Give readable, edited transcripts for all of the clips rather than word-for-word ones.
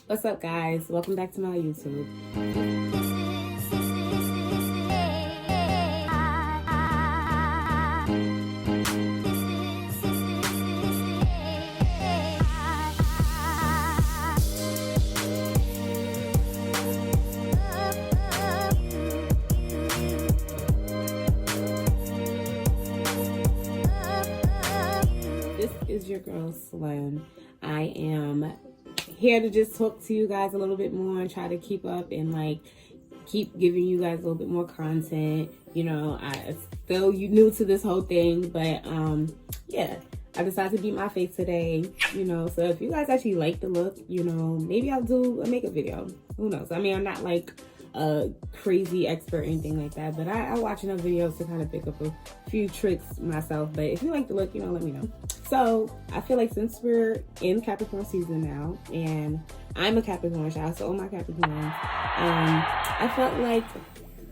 What's up, guys? Welcome back to my YouTube. This is your girl Slim. I am here to just talk to you guys a little bit more and try to keep up and like keep giving you guys a little bit more content. You know, I still new to this whole thing, but yeah, I decided to be my face today. You know, so if you guys actually like the look, you know, maybe I'll do a makeup video. Who knows? I mean, I'm not like a crazy expert or anything like that, but I watch enough videos to kind of pick up a few tricks myself. But if you like the look, you know, let me know. So I feel like since we're in Capricorn season now, and I'm a Capricorn, shout out to all my Capricorns, I felt like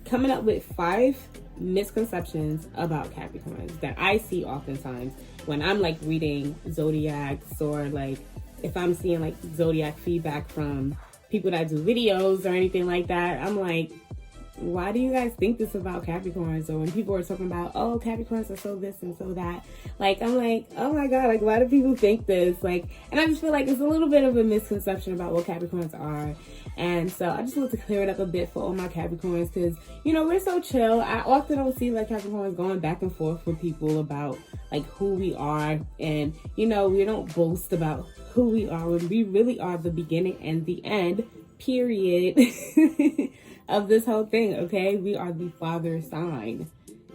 coming up with 5 misconceptions about Capricorns that I see oftentimes when I'm like reading zodiacs, or like if I'm seeing like zodiac feedback from people that do videos or anything like that. I'm like, why do you guys think this about Capricorns? Or when people are talking about, oh, Capricorns are so this and so that, like, I'm like, oh my God, like, why do people think this? Like, and I just feel like it's a little bit of a misconception about what Capricorns are. And so I just want to clear it up a bit for all my Capricorns, because, you know, we're so chill. I often don't see like Capricorns going back and forth with people about like who we are. And, you know, we don't boast about who we are when we really are the beginning and the end, period. Of this whole thing, okay? We are the father sign.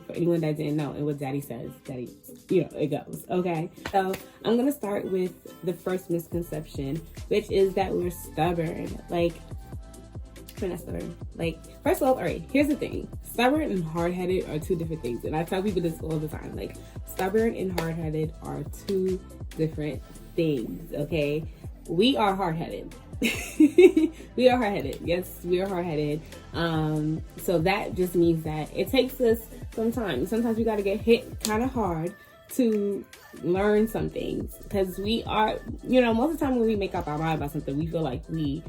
For anyone that didn't know, and what daddy says, daddy, you know, it goes, okay? So I'm gonna start with the first misconception, which is that we're stubborn. Like, we're not stubborn. Like, first of all, all right, here's the thing. Stubborn and hard-headed are 2 different things. And I tell people this all the time. Like, stubborn and hard-headed are 2 different things, okay? We are hard-headed. We are hard-headed. Yes, we are hard-headed. So that just means that it takes us some time. Sometimes we got to get hit kind of hard to learn some things, because we are, you know, most of the time when we make up our mind about something, we feel like we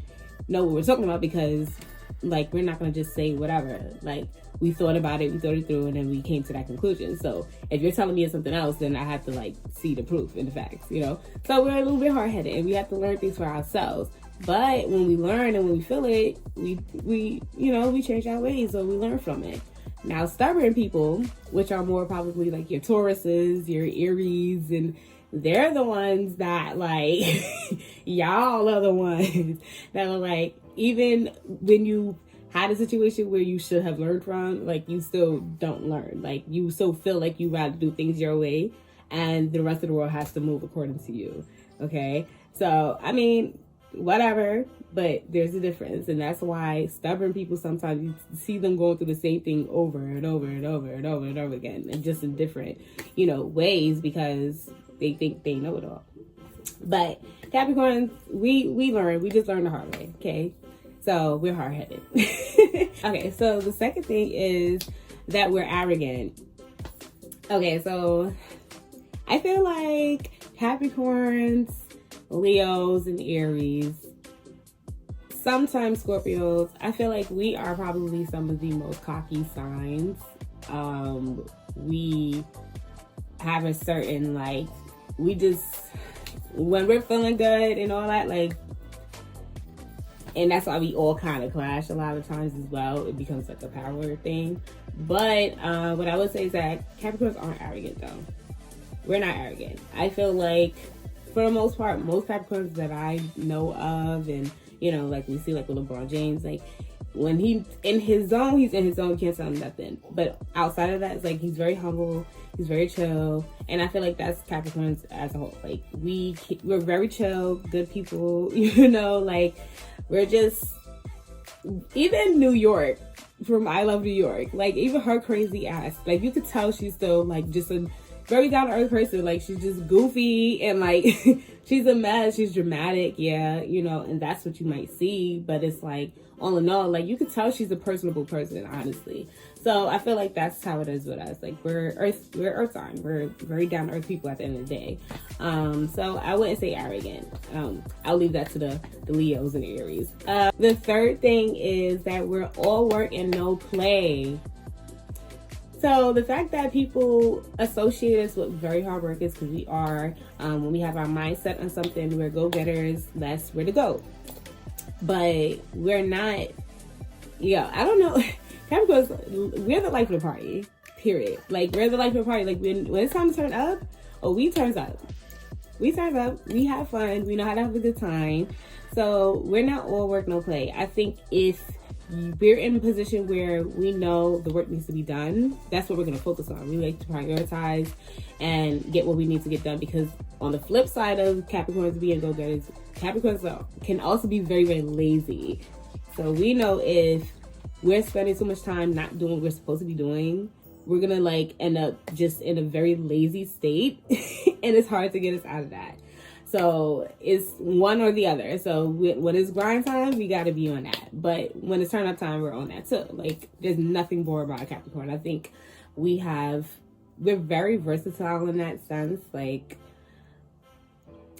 know what we're talking about, because like we're not going to just say whatever. Like, we thought about it, we thought it through, and then we came to that conclusion. So if you're telling me it's something else, then I have to like see the proof and the facts, you know? So we're a little bit hard-headed, and we have to learn things for ourselves. But when we learn and when we feel it, we you know, we change our ways, or we learn from it. Now, stubborn people, which are more probably like your Tauruses, your Aries, and they're the ones that like, y'all are the ones that are like, even when you had a situation where you should have learned from, like, you still don't learn. Like, you still feel like you rather do things your way, and the rest of the world has to move according to you, okay? So, I mean, whatever, but there's a difference, and that's why stubborn people, sometimes you see them going through the same thing over and over and over and over and over again, and just in different, you know, ways, because they think they know it all. But Capricorns, we learn, we just learn the hard way, okay? So we're hard-headed. Okay, so the second thing is that we're arrogant. Okay, so I feel like Capricorns, Leos, and Aries, sometimes Scorpios, I feel like we are probably some of the most cocky signs. We have a certain, like, we just, when we're feeling good and all that, like, and that's why we all kind of clash a lot of times as well. It becomes like a power thing. But what I would say is that Capricorns aren't arrogant, though. We're not arrogant. I feel like, for the most part, most Capricorns that I know of, and, you know, like we see like with LeBron James, like, when he's in his zone, you can't tell him nothing. But outside of that, it's like he's very humble, he's very chill, and I feel like that's Capricorns as a whole. Like, we're very chill, good people, you know, like, we're just, even New York, from I Love New York, like, even her crazy ass, like, you could tell she's still like just a very down to earth person. Like, she's just goofy and like she's a mess. She's dramatic, yeah, you know, and that's what you might see. But it's like, all in all, like, you could tell she's a personable person, honestly. So I feel like that's how it is with us. Like, we're earth sign. We're very down to earth people at the end of the day. So I wouldn't say arrogant. I'll leave that to the Leos and Aries. The third thing is that we're all work and no play. So the fact that people associate us with very hard workers, because we are, when we have our mindset on something, we're go-getters, that's where to go. But we're not, I don't know. Capricorns, we're the life of the party, period. Like, we're the life of the party. Like, when it's time to turn up, we turns up. We turns up, we have fun, we know how to have a good time. So we're not all work, no play. I think if we're in a position where we know the work needs to be done, that's what we're going to focus on. We like to prioritize and get what we need to get done, because on the flip side of Capricorns being go-getters, Capricorns can also be very, very lazy. So we know if we're spending so much time not doing what we're supposed to be doing, we're going to like end up just in a very lazy state and it's hard to get us out of that. So it's one or the other. So when it's grind time, we got to be on that. But when it's turn up time, we're on that too. Like, there's nothing boring about Capricorn. I think we're very versatile in that sense. Like,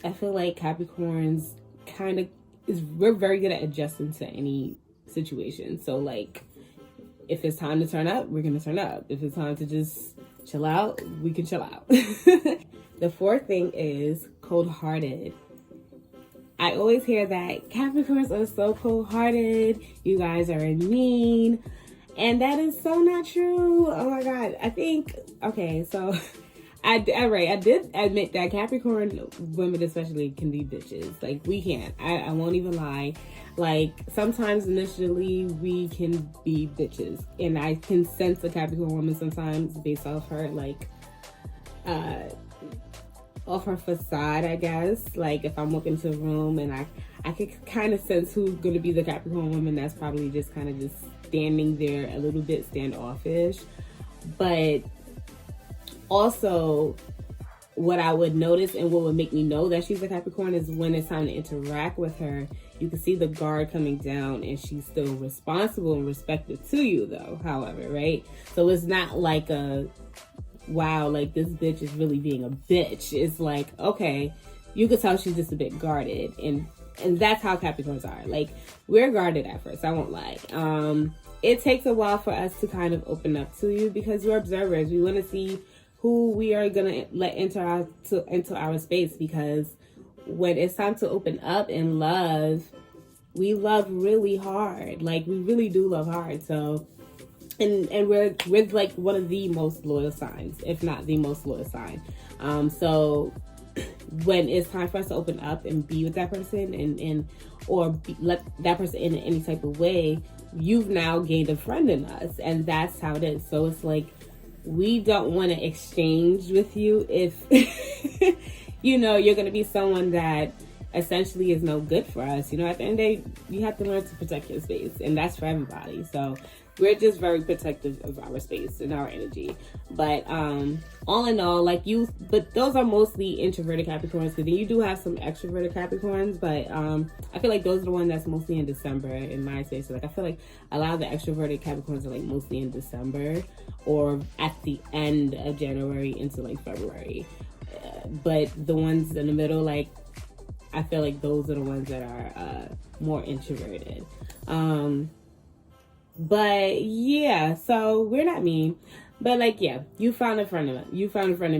I feel like Capricorns we're very good at adjusting to any situation. So like, if it's time to turn up, we're going to turn up. If it's time to just chill out, we can chill out. The fourth thing is cold-hearted. I always hear that Capricorns are so cold-hearted. You guys are mean. And that is so not true. Oh my God. I think, okay, so I did admit that Capricorn women especially can be bitches. Like, we can't. I won't even lie. Like, sometimes initially we can be bitches. And I can sense a Capricorn woman sometimes based off her, like, off her facade, I guess. Like, if I'm walking into a room and I could kind of sense who's going to be the Capricorn woman that's probably just kind of just standing there a little bit standoffish. But also, what I would notice and what would make me know that she's a Capricorn is when it's time to interact with her, you can see the guard coming down and she's still responsible and respected to you though, however, right? So it's not like wow, like, this bitch is really being a bitch. It's like, okay, you could tell she's just a bit guarded. And that's how Capricorns are. Like, we're guarded at first, I won't lie. It takes a while for us to kind of open up to you because we're observers. We want to see who we are going to let into our space, because when it's time to open up and love, we love really hard. Like, we really do love hard. So, and we're like one of the most loyal signs, if not the most loyal sign. So when it's time for us to open up and be with that person let that person in any type of way, you've now gained a friend in us, and that's how it is. So it's like, we don't want to exchange with you if you're going to be someone that essentially is no good for us. At the end of the day, you have to learn to protect your space, and that's for everybody. So we're just very protective of our space and our energy. But all in all, but those are mostly introverted Capricorns, because then you do have some extroverted Capricorns, but I feel like those are the ones that's mostly in December in my space. So I feel like a lot of the extroverted Capricorns are mostly in December or at the end of January into February. But the ones in the middle, I feel like those are the ones that are more introverted. But yeah, so we're not mean. But you found a friend of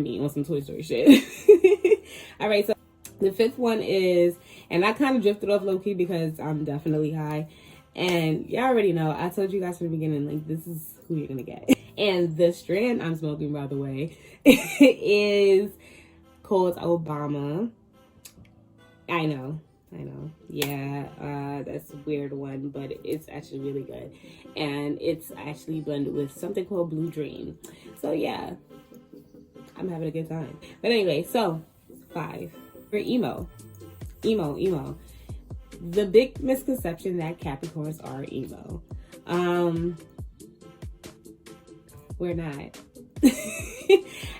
me on some Toy Story shit. All right, so the fifth one is, and I kind of drifted off low key because I'm definitely high. And y'all already know, I told you guys from the beginning, this is who you're gonna get. And the strand I'm smoking, by the way, is called Obama. I know. Yeah, that's a weird one, but it's actually really good. And it's actually blended with something called Blue Dream. So yeah, I'm having a good time. But anyway, so 5. We're emo. The big misconception that Capricorns are emo. We're not.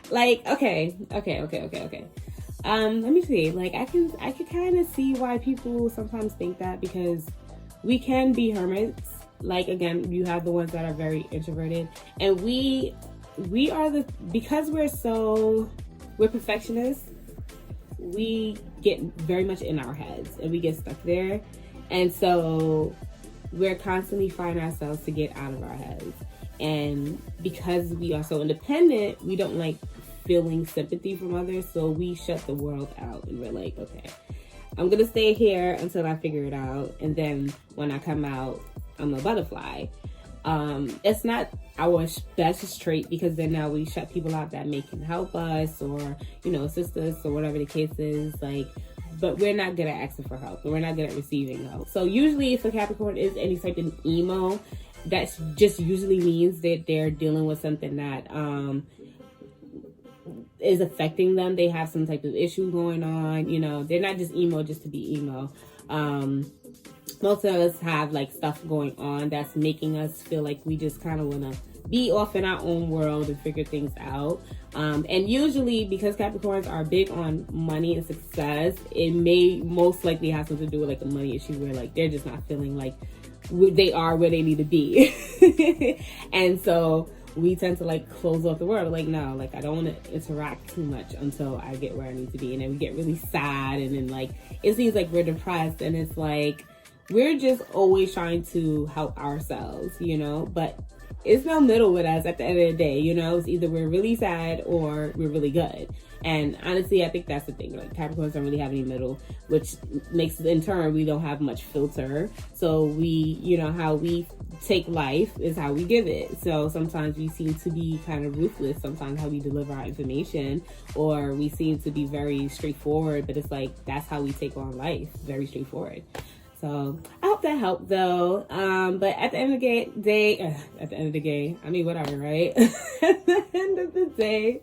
Like, okay. Let me see. Like, I can kind of see why people sometimes think that, because we can be hermits. Like, again, you have the ones that are very introverted, and we are because we're perfectionists. We get very much in our heads and we get stuck there, and so we're constantly finding ourselves to get out of our heads. And because we are so independent, we don't like feeling sympathy from others, so we shut the world out, and we're like, okay, I'm gonna stay here until I figure it out, and then when I come out, I'm a butterfly. It's not our best trait, because then now we shut people out that may can help us, or, you know, assist us, or whatever the case is. Like, but we're not good at asking for help, and we're not good at receiving help. So usually if a Capricorn is any type of emo, that just usually means that they're dealing with something that is affecting them. They have some type of issue going on. You know, they're not just emo just to be emo. Most of us have like stuff going on that's making us feel like we just kind of want to be off in our own world and figure things out. And usually, because Capricorns are big on money and success, it may most likely have something to do with like a money issue, where like they're just not feeling like they are where they need to be. And so we tend to like close off the world. Like, no, like I don't want to interact too much until I get where I need to be. And then we get really sad, and then like it seems like we're depressed, and it's like we're just always trying to help ourselves, you know. But it's no middle with us at the end of the day, you know. It's either we're really sad or we're really good. And honestly, I think that's the thing. Like, Capricorns don't really have any middle, which makes, in turn, we don't have much filter. So we, you know, how we take life is how we give it. So sometimes we seem to be kind of ruthless, sometimes how we deliver our information, or we seem to be very straightforward, but it's like, that's how we take on life, very straightforward. So I hope that helped, though. But at the end of the day, I mean, whatever, right? At the end of the day,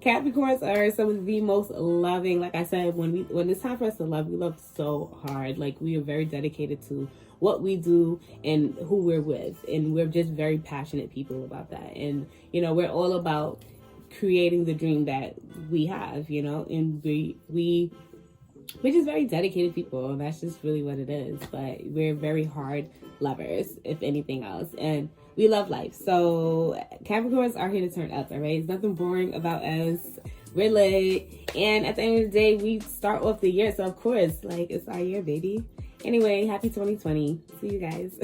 Capricorns are some of the most loving. Like I said, when it's time for us to love, we love so hard. Like, we are very dedicated to what we do and who we're with, and we're just very passionate people about that. And, you know, we're all about creating the dream that we have, you know, and we're just very dedicated people, and that's just really what it is. But we're very hard lovers, if anything else, and we love life. So Capricorns are here to turn up, all right? There's nothing boring about us. We're lit, and at the end of the day, we start off the year, so of course, like, it's our year, baby. Anyway, happy 2020. See you guys.